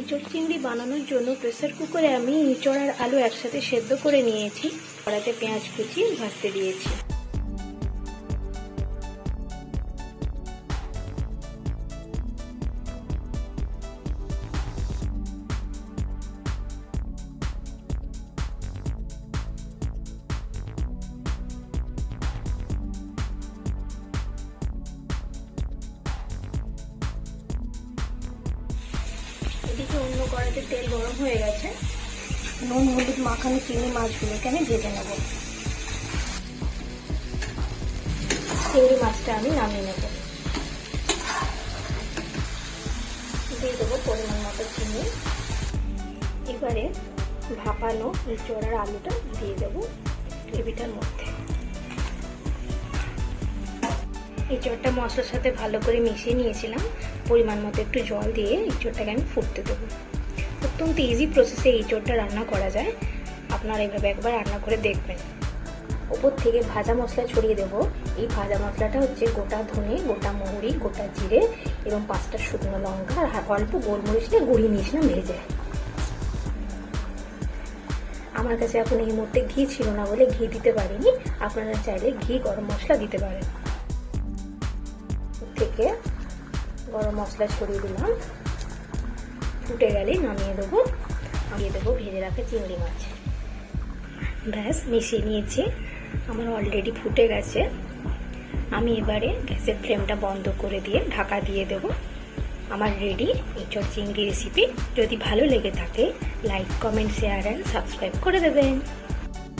এঁচোড় চিংড়ি বানানোর জন্য প্রেসার কুকারে আমি এঁচোড় আর আলু একসাথে সেদ্ধ করে নিয়েছি। কড়াইতে পেঁয়াজ কুচি ভাজতে দিয়েছি। এদিকে অন্য কড়াইতে তেল গরম হয়ে গেছে। নুন হলুদ মাখানো চিংড়ি মাছগুলোকে আমি ভেজে নেব। চিংড়ি মাছটা আমি নামিয়ে নেব। দিয়ে দেবো পরিমাণ মতো চিনি। এবারে ভাপানো এঁচোড় আর আলুটা দিয়ে দেবো গ্রেভিটার মধ্যে। এঁচোড়টা মশলার সাথে ভালো করে মিশিয়ে নিয়েছিলাম। পরিমাণ মতো একটু জল দিয়ে এঁচোড়টাকে আমি ফুটতে দেবো। অত্যন্ত ইজি প্রসেসে এঁচোড়টা রান্না করা যায়। আপনারা এইভাবে একবার রান্না করে দেখবেন। ওপর থেকে ভাজা মশলা ছড়িয়ে দেবো। এই ভাজা মশলাটা হচ্ছে গোটা ধনে, গোটা মৌরি, গোটা জিরে এবং 5টা শুকনো লঙ্কা আর অল্প গোলমরিচ দিয়ে গুঁড়িয়ে নিয়েছিলাম ভেজে। আমার কাছে এখন এই মুহূর্তে ঘি ছিল না বলে ঘি দিতে পারিনি। আপনারা চাইলে ঘি গরম মশলা দিতে পারেন। থেকে গরম মশলা ছড়িয়ে দিলাম। ফুটে গেলে নামিয়ে দেবো। দিয়ে দেবো ভেজে রাখা চিংড়ি মাছ। ব্যাস মিশিয়ে নিয়েছি। আমার অলরেডি ফুটে গেছে। আমি এবারে গ্যাসের ফ্লেমটা বন্ধ করে দিয়ে ঢাকা দিয়ে দেবো। আমার রেডি এঁচোড় চিংড়ি রেসিপি। যদি ভালো লেগে থাকে like comment share and subscribe করে দেবেন।